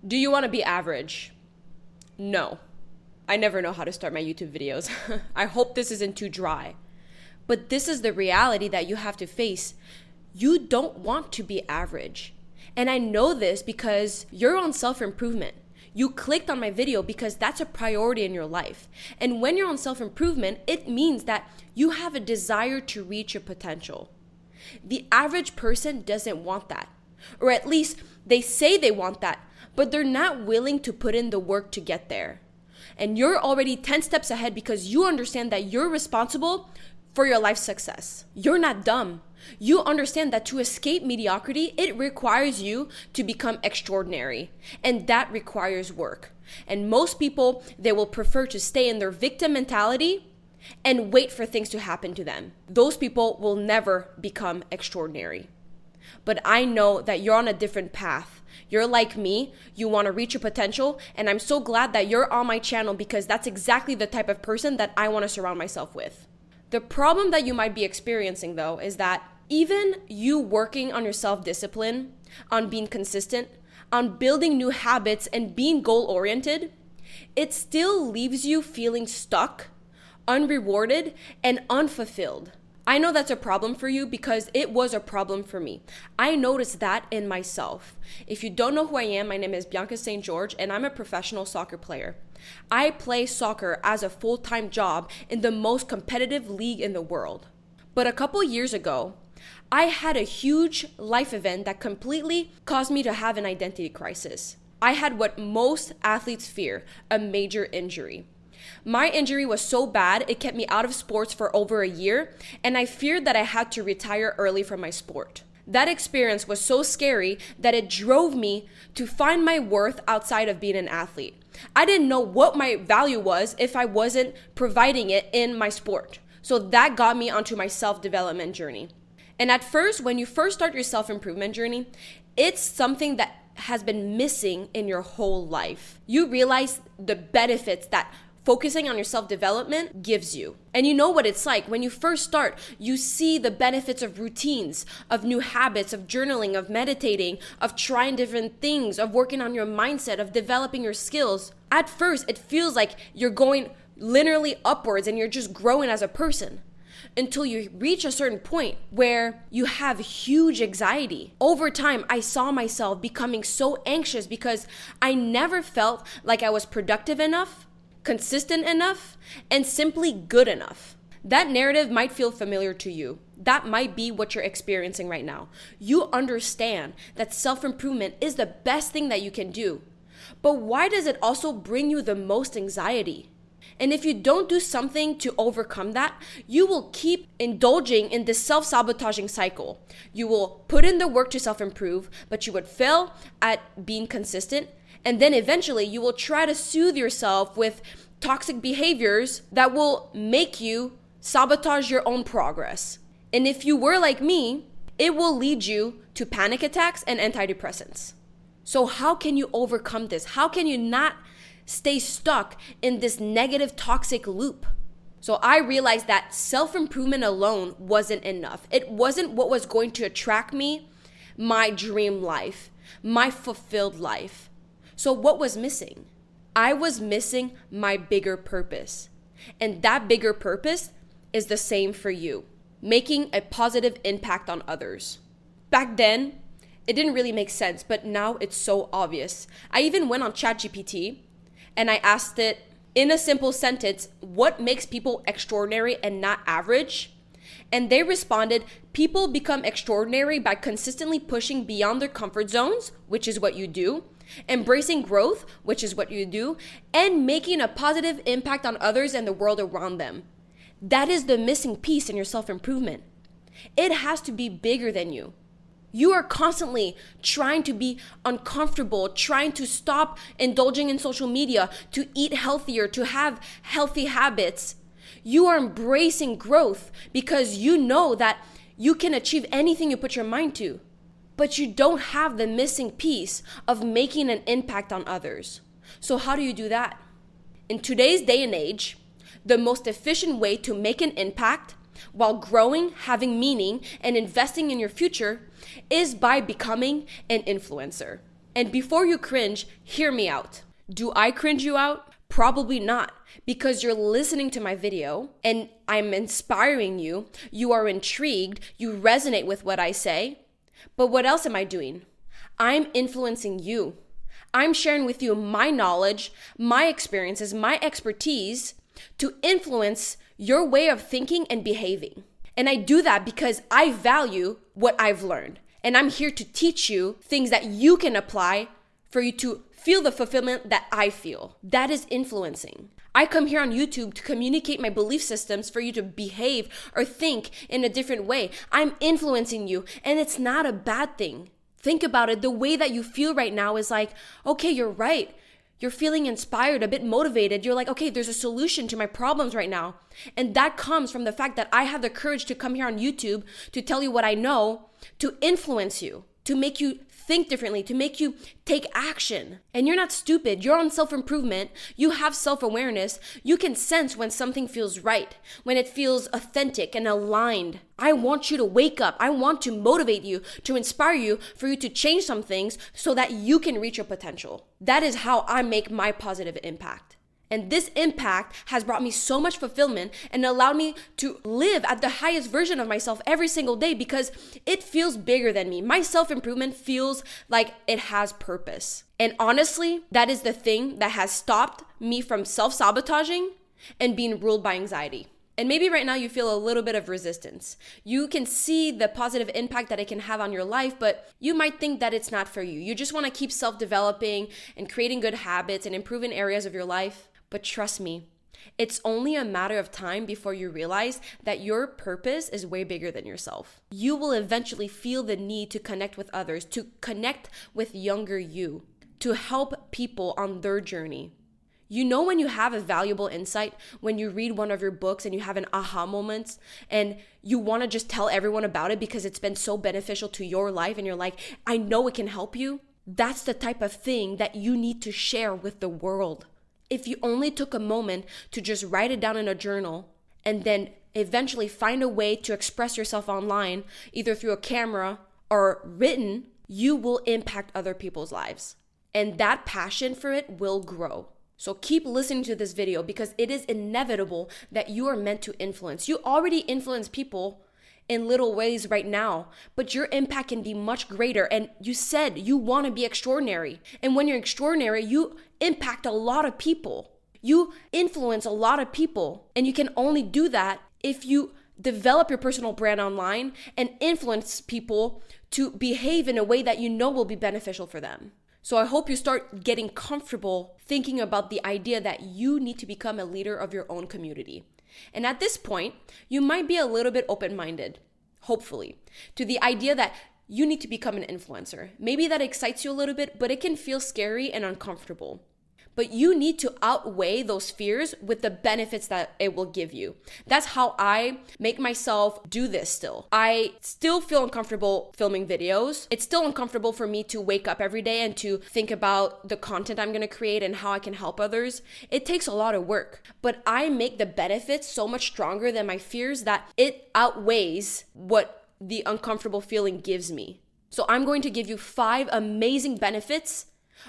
Do you want to be average? No. I never know how to start my YouTube videos. I hope this isn't too dry. But this is the reality that you have to face. You don't want to be average. And I know this because you're on self-improvement. You clicked on my video because that's a priority in your life. And when you're on self-improvement, it means that you have a desire to reach your potential. The average person doesn't want that. Or at least they say they want that, but they're not willing to put in the work to get there. And you're already 10 steps ahead because you understand that you're responsible for your life's success. You're not dumb. You understand that to escape mediocrity, it requires you to become extraordinary. And that requires work. And most people, they will prefer to stay in their victim mentality and wait for things to happen to them. Those people will never become extraordinary. But I know that you're on a different path. You're like me, you want to reach your potential, and I'm so glad that you're on my channel because that's exactly the type of person that I want to surround myself with. The problem that you might be experiencing though is that even you working on your self-discipline, on being consistent, on building new habits and being goal-oriented, it still leaves you feeling stuck, unrewarded, and unfulfilled. I know that's a problem for you because it was a problem for me. I noticed that in myself. If you don't know who I am, my name is Bianca St. George and I'm a professional soccer player. I play soccer as a full-time job in the most competitive league in the world. But a couple years ago, I had a huge life event that completely caused me to have an identity crisis. I had what most athletes fear, a major injury. My injury was so bad, it kept me out of sports for over a year, and I feared that I had to retire early from my sport. That experience was so scary that it drove me to find my worth outside of being an athlete. I didn't know what my value was if I wasn't providing it in my sport. So that got me onto my self-development journey. And at first, when you first start your self-improvement journey, it's something that has been missing in your whole life. You realize the benefits that focusing on your self-development gives you. And you know what it's like. When you first start, you see the benefits of routines, of new habits, of journaling, of meditating, of trying different things, of working on your mindset, of developing your skills. At first, it feels like you're going linearly upwards and you're just growing as a person until you reach a certain point where you have huge anxiety. Over time, I saw myself becoming so anxious because I never felt like I was productive enough, consistent enough, and simply good enough. That narrative might feel familiar to you. That might be what you're experiencing right now. You understand that self-improvement is the best thing that you can do. But why does it also bring you the most anxiety? And if you don't do something to overcome that, you will keep indulging in this self-sabotaging cycle. You will put in the work to self-improve, but you would fail at being consistent. And then eventually you will try to soothe yourself with toxic behaviors that will make you sabotage your own progress. And if you were like me, it will lead you to panic attacks and antidepressants. So how can you overcome this? How can you not stay stuck in this negative toxic loop? So I realized that self-improvement alone wasn't enough. It wasn't what was going to attract me, my dream life, my fulfilled life. So what was missing? I was missing my bigger purpose. And that bigger purpose is the same for you, making a positive impact on others. Back then, it didn't really make sense, but now it's so obvious. I even went on ChatGPT and I asked it in a simple sentence, what makes people extraordinary and not average? And they responded, people become extraordinary by consistently pushing beyond their comfort zones, which is what you do, embracing growth, which is what you do, and making a positive impact on others and the world around them. That is the missing piece in your self-improvement. It has to be bigger than you. You are constantly trying to be uncomfortable, trying to stop indulging in social media, to eat healthier, to have healthy habits. You are embracing growth because you know that you can achieve anything you put your mind to. But you don't have the missing piece of making an impact on others. So how do you do that? In today's day and age, the most efficient way to make an impact while growing, having meaning, and investing in your future is by becoming an influencer. And before you cringe, hear me out. Do I cringe you out? Probably not, because you're listening to my video and I'm inspiring you. You are intrigued. You resonate with what I say. But what else am I doing? I'm influencing you. I'm sharing with you my knowledge, my experiences, my expertise to influence your way of thinking and behaving. And I do that because I value what I've learned. And I'm here to teach you things that you can apply for you to feel the fulfillment that I feel. That is influencing. I come here on YouTube to communicate my belief systems for you to behave or think in a different way. I'm influencing you, and it's not a bad thing. Think about it. The way that you feel right now is like, okay, you're right. You're feeling inspired, a bit motivated. You're like, okay, there's a solution to my problems right now. And that comes from the fact that I have the courage to come here on YouTube to tell you what I know, to influence you, to make you think differently, to make you take action. And you're not stupid. You're on self-improvement. You have self-awareness. You can sense when something feels right, when it feels authentic and aligned. I want you to wake up. I want to motivate you, to inspire you, for you to change some things so that you can reach your potential. That is how I make my positive impact. And this impact has brought me so much fulfillment and allowed me to live at the highest version of myself every single day because it feels bigger than me. My self-improvement feels like it has purpose. And honestly, that is the thing that has stopped me from self-sabotaging and being ruled by anxiety. And maybe right now you feel a little bit of resistance. You can see the positive impact that it can have on your life, but you might think that it's not for you. You just want to keep self-developing and creating good habits and improving areas of your life. But trust me, it's only a matter of time before you realize that your purpose is way bigger than yourself. You will eventually feel the need to connect with others, to connect with younger you, to help people on their journey. You know when you have a valuable insight, when you read one of your books and you have an aha moment and you want to just tell everyone about it because it's been so beneficial to your life and you're like, I know it can help you. That's the type of thing that you need to share with the world. If you only took a moment to just write it down in a journal and then eventually find a way to express yourself online, either through a camera or written, you will impact other people's lives. And that passion for it will grow. So keep listening to this video because it is inevitable that you are meant to influence. You already influence people in little ways right now, but your impact can be much greater. And you said you want to be extraordinary. And when you're extraordinary, you impact a lot of people. You influence a lot of people. And you can only do that if you develop your personal brand online and influence people to behave in a way that you know will be beneficial for them. So I hope you start getting comfortable thinking about the idea that you need to become a leader of your own community. And at this point, you might be a little bit open-minded, hopefully, to the idea that you need to become an influencer. Maybe that excites you a little bit, but it can feel scary and uncomfortable. But you need to outweigh those fears with the benefits that it will give you. That's how I make myself do this still. I still feel uncomfortable filming videos. It's still uncomfortable for me to wake up every day and to think about the content I'm gonna create and how I can help others. It takes a lot of work, but I make the benefits so much stronger than my fears that it outweighs what the uncomfortable feeling gives me. So I'm going to give you 5 amazing benefits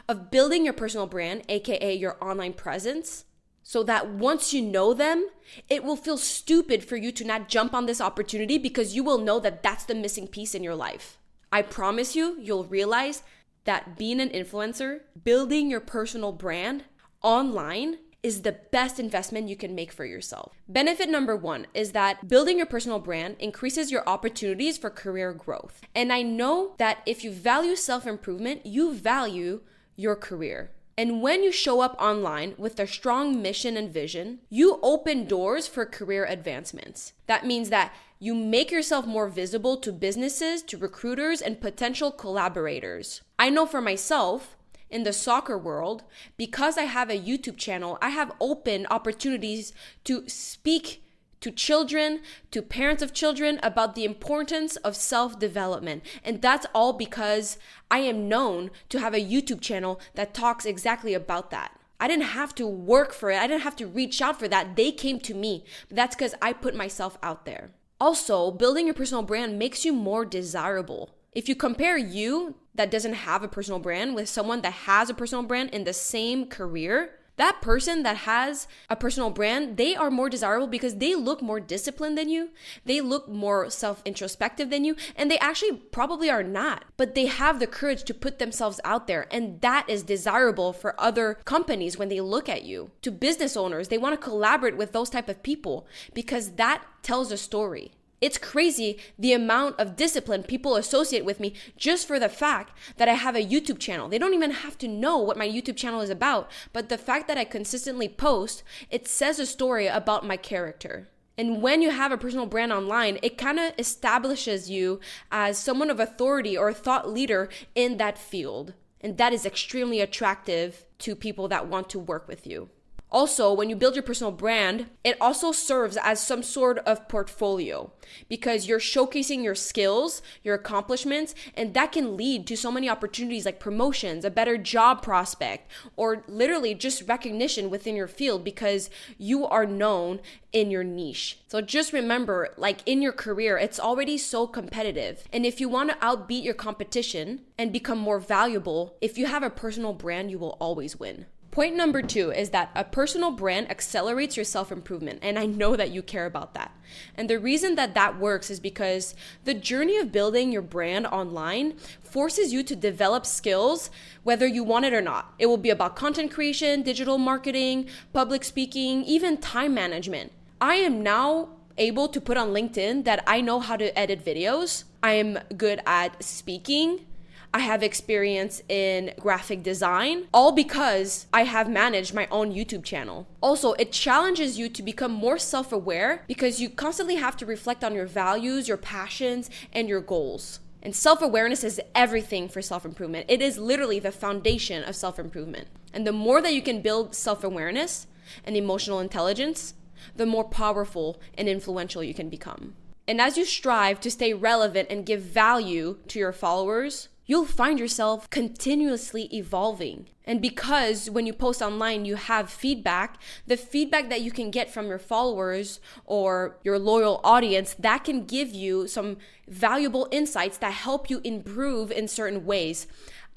of building your personal brand, aka your online presence, so that once you know them, it will feel stupid for you to not jump on this opportunity because you will know that that's the missing piece in your life. I promise you, you'll realize that being an influencer, building your personal brand online is the best investment you can make for yourself. Benefit number 1 is that building your personal brand increases your opportunities for career growth. And I know that if you value self-improvement, you value your career. And when you show up online with a strong mission and vision, you open doors for career advancements. That means that you make yourself more visible to businesses, to recruiters, and potential collaborators. I know for myself, in the soccer world, because I have a YouTube channel, I have open opportunities to speak to children, to parents of children about the importance of self-development. And that's all because I am known to have a YouTube channel that talks exactly about that. I didn't have to work for it. I didn't have to reach out for that. They came to me. But that's because I put myself out there. Also, building your personal brand makes you more desirable. If you compare you that doesn't have a personal brand with someone that has a personal brand in the same career, that person that has a personal brand, they are more desirable because they look more disciplined than you. They look more self-introspective than you, and they actually probably are not, but they have the courage to put themselves out there. And that is desirable for other companies when they look at you. To business owners, they want to collaborate with those type of people because that tells a story. It's crazy the amount of discipline people associate with me just for the fact that I have a YouTube channel. They don't even have to know what my YouTube channel is about, but the fact that I consistently post, it says a story about my character. And when you have a personal brand online, it kind of establishes you as someone of authority or a thought leader in that field. And that is extremely attractive to people that want to work with you. Also, when you build your personal brand, it also serves as some sort of portfolio because you're showcasing your skills, your accomplishments, and that can lead to so many opportunities like promotions, a better job prospect, or literally just recognition within your field because you are known in your niche. So just remember, like in your career, it's already so competitive. And if you want to outbeat your competition and become more valuable, if you have a personal brand, you will always win. Point number 2 is that a personal brand accelerates your self-improvement. And I know that you care about that. And the reason that that works is because the journey of building your brand online forces you to develop skills, whether you want it or not. It will be about content creation, digital marketing, public speaking, even time management. I am now able to put on LinkedIn that I know how to edit videos. I am good at speaking. I have experience in graphic design, all because I have managed my own YouTube channel. Also, it challenges you to become more self-aware because you constantly have to reflect on your values, your passions, and your goals. And self-awareness is everything for self-improvement. It is literally the foundation of self-improvement. And the more that you can build self-awareness and emotional intelligence, the more powerful and influential you can become. And as you strive to stay relevant and give value to your followers, you'll find yourself continuously evolving. And because when you post online, you have feedback, the feedback that you can get from your followers or your loyal audience, that can give you some valuable insights that help you improve in certain ways.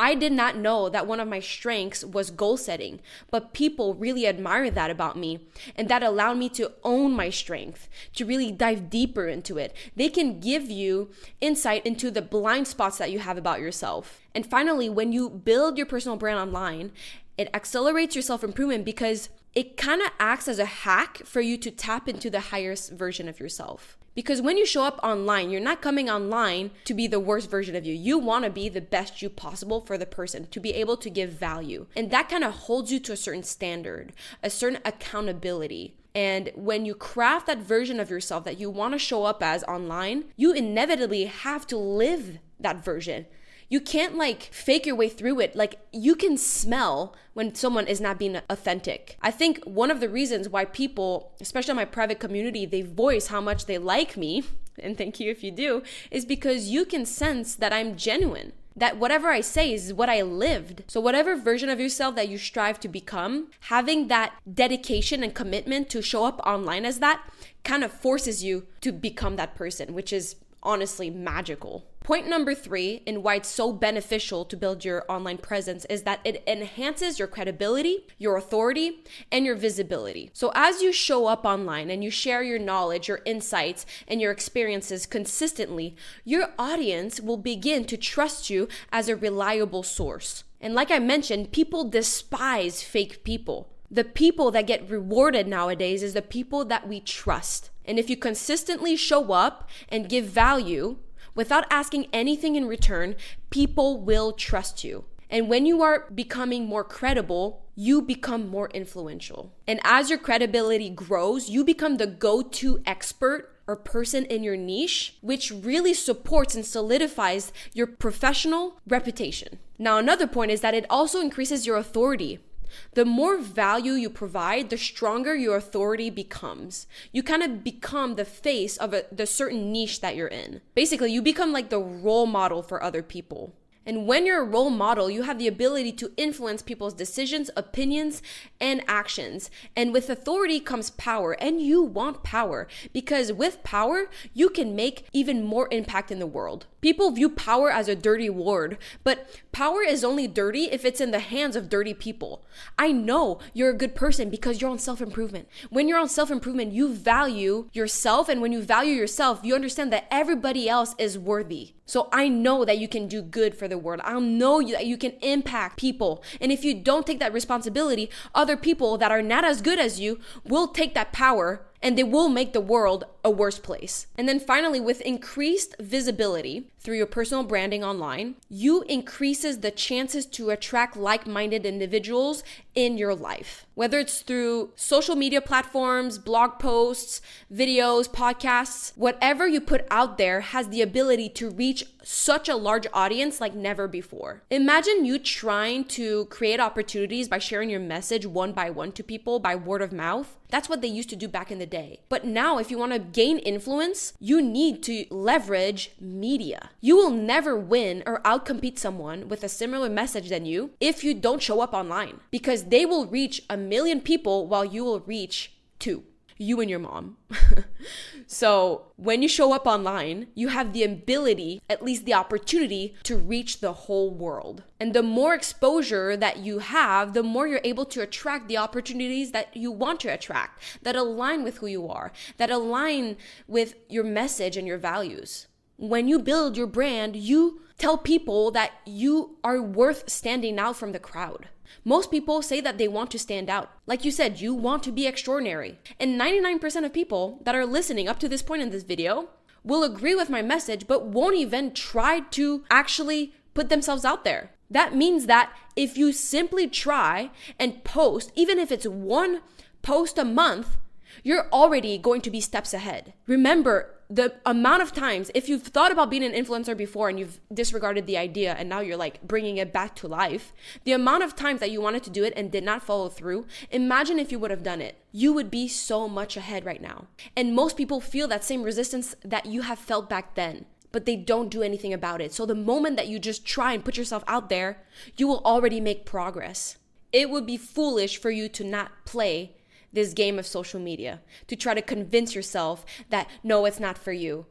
I did not know that one of my strengths was goal setting, but people really admire that about me. And that allowed me to own my strength, to really dive deeper into it. They can give you insight into the blind spots that you have about yourself. And finally, when you build your personal brand online, it accelerates your self-improvement because it kind of acts as a hack for you to tap into the highest version of yourself. Because when you show up online, you're not coming online to be the worst version of you. You want to be the best you possible for the person, to be able to give value. And that kind of holds you to a certain standard, a certain accountability. And when you craft that version of yourself that you want to show up as online, you inevitably have to live that version. You can't fake your way through it. You can smell when someone is not being authentic. I think one of the reasons why people, especially in my private community, they voice how much they like me, and thank you if you do, is because you can sense that I'm genuine. That whatever I say is what I lived. So whatever version of yourself that you strive to become, having that dedication and commitment to show up online as that kind of forces you to become that person, which is honestly magical. Point number 3, and why it's so beneficial to build your online presence, is that it enhances your credibility, your authority, and your visibility. So as you show up online and you share your knowledge, your insights, and your experiences consistently, your audience will begin to trust you as a reliable source. And like I mentioned, people despise fake people. The people that get rewarded nowadays is the people that we trust. And if you consistently show up and give value without asking anything in return, people will trust you. And when you are becoming more credible, you become more influential. And as your credibility grows, you become the go-to expert or person in your niche, which really supports and solidifies your professional reputation. Now, another point is that it also increases your authority. The more value you provide, the stronger your authority becomes. You kind of become the face of the certain niche that you're in. Basically, you become like the role model for other people. And when you're a role model, you have the ability to influence people's decisions, opinions, and actions. And with authority comes power, and you want power because with power, you can make even more impact in the world. People view power as a dirty word, but power is only dirty if it's in the hands of dirty people. I know you're a good person because you're on self-improvement. When you're on self-improvement, you value yourself, and when you value yourself, you understand that everybody else is worthy. So I know that you can do good for the world. I know that you can impact people. And if you don't take that responsibility, other people that are not as good as you will take that power and they will make the world a worse place. And then finally, with increased visibility through your personal branding online, you increases the chances to attract like-minded individuals in your life. Whether it's through social media platforms, blog posts, videos, podcasts, whatever you put out there has the ability to reach such a large audience like never before. Imagine you trying to create opportunities by sharing your message one by one to people by word of mouth. That's what they used to do back in the day. But now, if you want to gain influence, you need to leverage media. You will never win or outcompete someone with a similar message than you if you don't show up online, because they will reach 1 million people while you will reach 2. You and your mom. So when you show up online, you have the ability, at least the opportunity, to reach the whole world. And the more exposure that you have, the more you're able to attract the opportunities that you want to attract, that align with who you are, that align with your message and your values. When you build your brand, you tell people that you are worth standing out from the crowd. Most people say that they want to stand out. Like you said, you want to be extraordinary. And 99% of people that are listening up to this point in this video will agree with my message, but won't even try to actually put themselves out there. That means that if you simply try and post, even if it's 1 post a month, you're already going to be steps ahead. Remember, the amount of times, if you've thought about being an influencer before and you've disregarded the idea and now you're like bringing it back to life, the amount of times that you wanted to do it and did not follow through, imagine if you would have done it. You would be so much ahead right now. And most people feel that same resistance that you have felt back then, but they don't do anything about it. So the moment that you just try and put yourself out there, you will already make progress. It would be foolish for you to not play this game of social media, to try to convince yourself that no, it's not for you,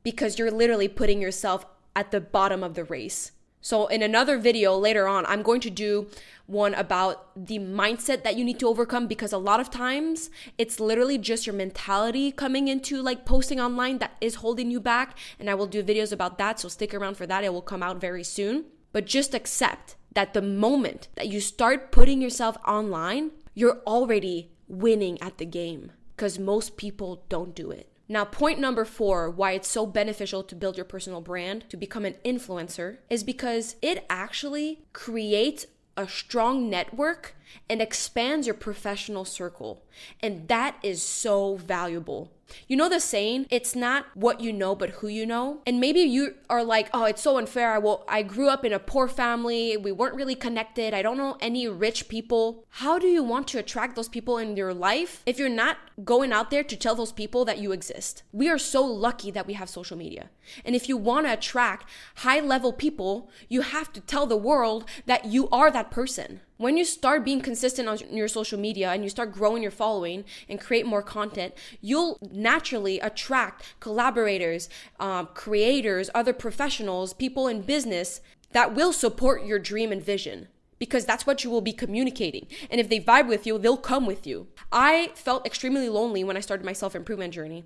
because you're literally putting yourself at the bottom of the race. So in another video later on, I'm going to do one about the mindset that you need to overcome, because a lot of times it's literally just your mentality coming into like posting online that is holding you back. And I will do videos about that. So stick around for that. It will come out very soon. But just accept that the moment that you start putting yourself online, you're already winning at the game, because most people don't do it. Now, point number 4, why it's so beneficial to build your personal brand, to become an influencer, is because it actually creates a strong network and expands your professional circle. And that is so valuable. You know the saying, it's not what you know, but who you know. And maybe you are like, oh, it's so unfair. I grew up in a poor family. We weren't really connected. I don't know any rich people. How do you want to attract those people in your life if you're not going out there to tell those people that you exist? We are so lucky that we have social media. And if you want to attract high-level people, you have to tell the world that you are that person. When you start being consistent on your social media and you start growing your following and create more content, you'll naturally attract collaborators, creators, other professionals, people in business that will support your dream and vision, because that's what you will be communicating. And if they vibe with you, they'll come with you. I felt extremely lonely when I started my self-improvement journey,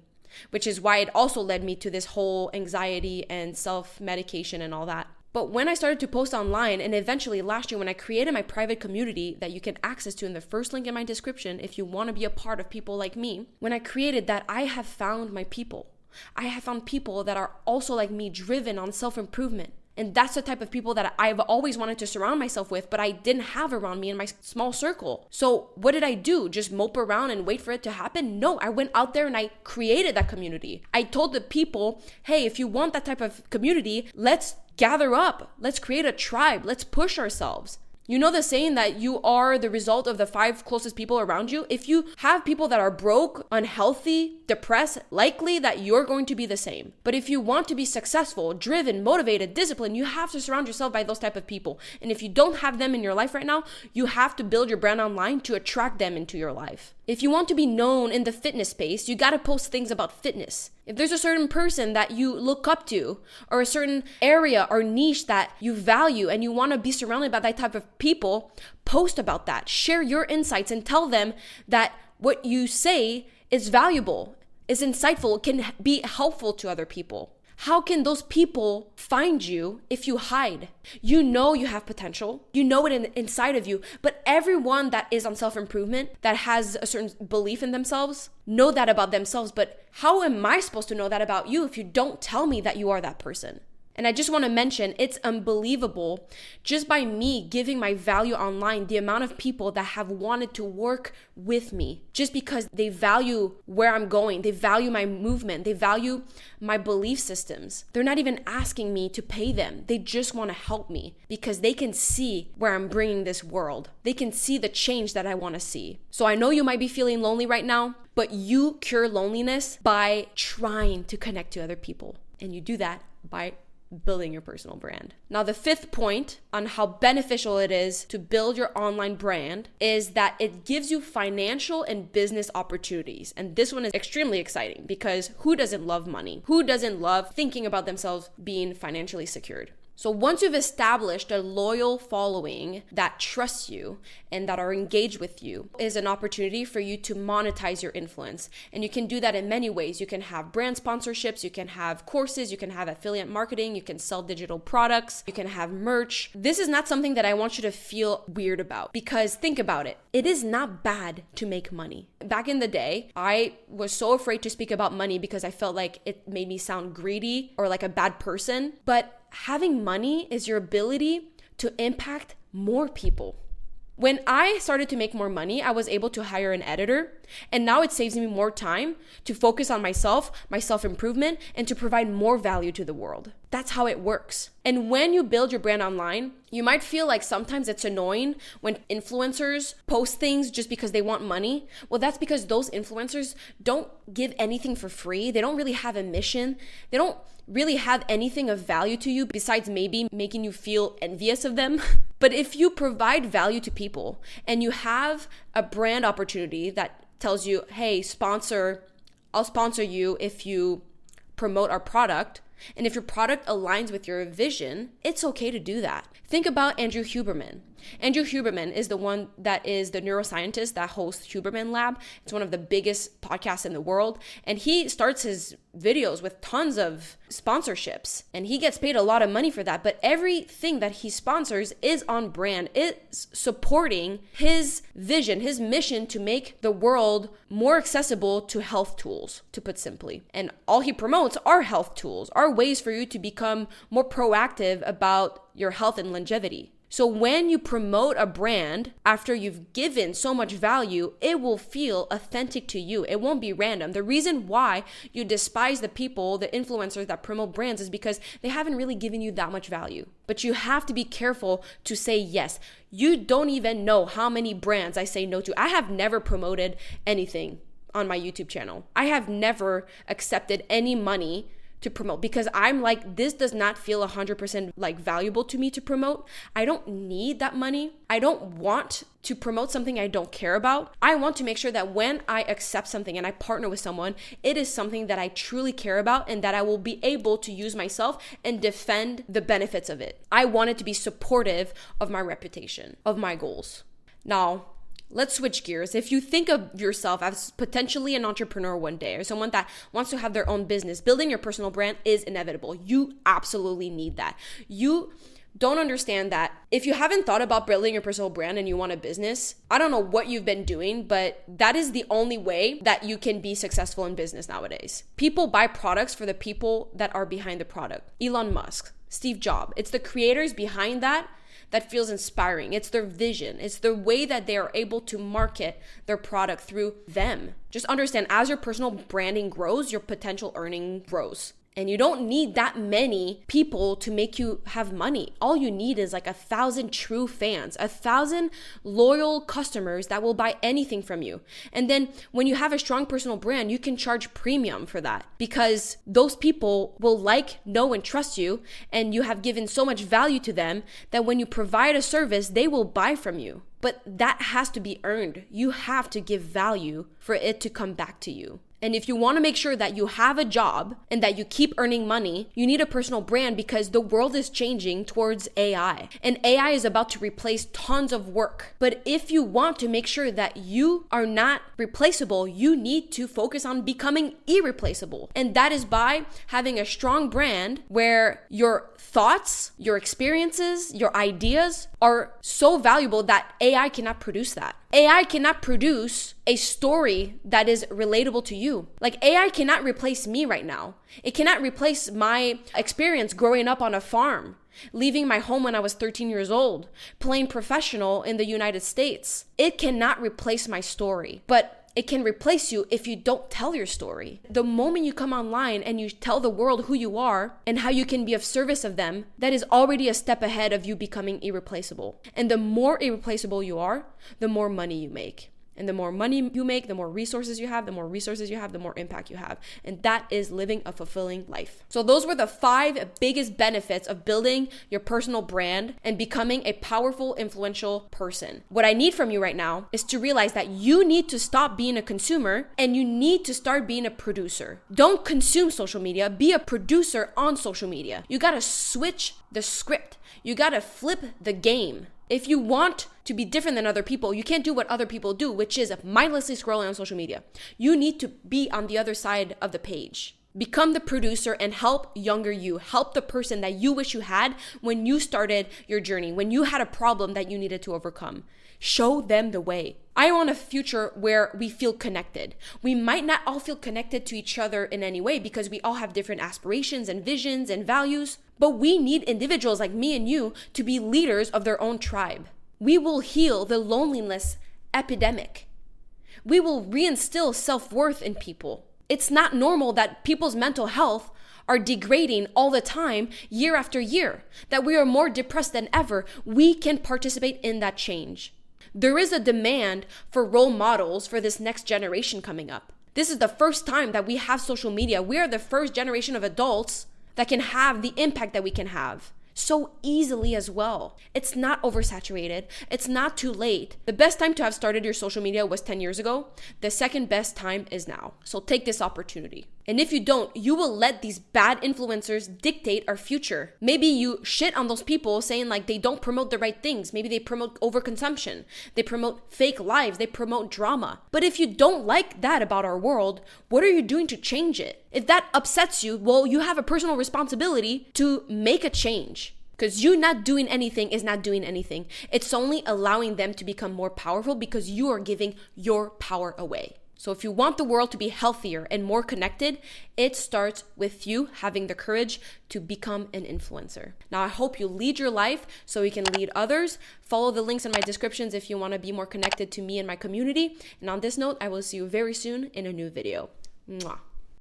which is why it also led me to this whole anxiety and self-medication and all that. But when I started to post online, and eventually last year when I created my private community that you can access to in the first link in my description if you want to be a part of people like me, when I created that, I have found my people. I have found people that are also like me, driven on self-improvement. And that's the type of people that I've always wanted to surround myself with, but I didn't have around me in my small circle. So what did I do? Just mope around and wait for it to happen? No, I went out there and I created that community. I told the people, hey, if you want that type of community, let's gather up. Let's create a tribe. Let's push ourselves. You know the saying that you are the result of the 5 closest people around you? If you have people that are broke, unhealthy, depressed, likely that you're going to be the same. But if you want to be successful, driven, motivated, disciplined, you have to surround yourself by those type of people. And if you don't have them in your life right now, you have to build your brand online to attract them into your life. If you want to be known in the fitness space, you got to post things about fitness. If there's a certain person that you look up to, or a certain area or niche that you value and you want to be surrounded by that type of people, post about that. Share your insights and tell them that what you say is valuable, is insightful, can be helpful to other people. How can those people find you if you hide? You know you have potential. You know it inside of you. But everyone that is on self-improvement, that has a certain belief in themselves, know that about themselves. But how am I supposed to know that about you if you don't tell me that you are that person? And I just want to mention, it's unbelievable just by me giving my value online, the amount of people that have wanted to work with me just because they value where I'm going. They value my movement. They value my belief systems. They're not even asking me to pay them. They just want to help me because they can see where I'm bringing this world. They can see the change that I want to see. So I know you might be feeling lonely right now, but you cure loneliness by trying to connect to other people. And you do that by building your personal brand. Now, the 5th point on how beneficial it is to build your online brand is that it gives you financial and business opportunities. And this one is extremely exciting because who doesn't love money? Who doesn't love thinking about themselves being financially secured? So once you've established a loyal following that trusts you and that are engaged with you, is an opportunity for you to monetize your influence. And you can do that in many ways. You can have brand sponsorships, you can have courses, you can have affiliate marketing, you can sell digital products, you can have merch. This is not something that I want you to feel weird about because think about it. It is not bad to make money. Back in the day, I was so afraid to speak about money because I felt like it made me sound greedy or like a bad person. But having money is your ability to impact more people. When I started to make more money, I was able to hire an editor, and now it saves me more time to focus on myself, my self-improvement, and to provide more value to the world. That's how it works. And when you build your brand online, you might feel like sometimes it's annoying when influencers post things just because they want money. Well, that's because those influencers don't give anything for free. They don't really have a mission. They don't really have anything of value to you besides maybe making you feel envious of them. But if you provide value to people and you have a brand opportunity that tells you, hey, I'll sponsor you if you promote our product, and if your product aligns with your vision, it's okay to do that. Think about Andrew Huberman. Andrew Huberman is the one that is the neuroscientist that hosts Huberman Lab. It's one of the biggest podcasts in the world. And he starts his videos with tons of sponsorships. And he gets paid a lot of money for that. But everything that he sponsors is on brand. It's supporting his vision, his mission to make the world more accessible to health tools, to put simply. And all he promotes are health tools, are ways for you to become more proactive about your health and longevity. So when you promote a brand after you've given so much value, it will feel authentic to you. It won't be random. The reason why you despise the people, the influencers that promote brands is because they haven't really given you that much value. But you have to be careful to say yes. You don't even know how many brands I say no to. I have never promoted anything on my YouTube channel. I have never accepted any money to promote because I'm like, this does not feel 100% like valuable to me to promote. I don't need that money. I don't want to promote something I don't care about. I want to make sure that when I accept something and I partner with someone, it is something that I truly care about and that I will be able to use myself and defend the benefits of it. I want it to be supportive of my reputation, of my goals. Now, let's switch gears. If you think of yourself as potentially an entrepreneur one day or someone that wants to have their own business, building your personal brand is inevitable. You absolutely need that. You don't understand that if you haven't thought about building your personal brand and you want a business, I don't know what you've been doing, but that is the only way that you can be successful in business nowadays. People buy products for the people that are behind the product. Elon Musk, Steve Jobs, it's the creators behind that feels inspiring. It's their vision. It's the way that they are able to market their product through them. Just understand, as your personal branding grows, your potential earning grows. And you don't need that many people to make you have money. All you need is like 1,000 true fans, 1,000 loyal customers that will buy anything from you. And then when you have a strong personal brand, you can charge premium for that because those people will like, know, and trust you. And you have given so much value to them that when you provide a service, they will buy from you. But that has to be earned. You have to give value for it to come back to you. And if you want to make sure that you have a job and that you keep earning money, you need a personal brand because the world is changing towards AI. And AI is about to replace tons of work. But if you want to make sure that you are not replaceable, you need to focus on becoming irreplaceable. And that is by having a strong brand where your thoughts, your experiences, your ideas are so valuable that AI cannot produce that. AI cannot produce a story that is relatable to you. Like AI cannot replace me right now. It cannot replace my experience growing up on a farm, leaving my home when I was 13 years old, playing professional in the United States. It cannot replace my story, but it can replace you if you don't tell your story. The moment you come online and you tell the world who you are and how you can be of service of them, that is already a step ahead of you becoming irreplaceable. And the more irreplaceable you are, the more money you make. And the more money you make, the more resources you have, the more resources you have, the more impact you have. And that is living a fulfilling life. So those were the 5 biggest benefits of building your personal brand and becoming a powerful, influential person. What I need from you right now is to realize that you need to stop being a consumer and you need to start being a producer. Don't consume social media, be a producer on social media. You gotta switch the script. You gotta flip the game. If you want to be different than other people, you can't do what other people do, which is mindlessly scrolling on social media. You need to be on the other side of the page. Become the producer and help younger you. Help the person that you wish you had when you started your journey, when you had a problem that you needed to overcome. Show them the way. I want a future where we feel connected. We might not all feel connected to each other in any way because we all have different aspirations and visions and values, but we need individuals like me and you to be leaders of their own tribe. We will heal the loneliness epidemic. We will reinstill self-worth in people. It's not normal that people's mental health are degrading all the time, year after year, that we are more depressed than ever. We can participate in that change. There is a demand for role models for this next generation coming up. This is the first time that we have social media. We are the first generation of adults that can have the impact that we can have so easily as well. It's not oversaturated. It's not too late. The best time to have started your social media was 10 years ago. The second best time is now. So take this opportunity. And if you don't, you will let these bad influencers dictate our future. Maybe you shit on those people saying like they don't promote the right things. Maybe they promote overconsumption. They promote fake lives. They promote drama. But if you don't like that about our world, what are you doing to change it? If that upsets you, well, you have a personal responsibility to make a change. Because you not doing anything is not doing anything. It's only allowing them to become more powerful because you are giving your power away. So if you want the world to be healthier and more connected, it starts with you having the courage to become an influencer. Now, I hope you lead your life so you can lead others. Follow the links in my descriptions if you want to be more connected to me and my community. And on this note, I will see you very soon in a new video. Mwah.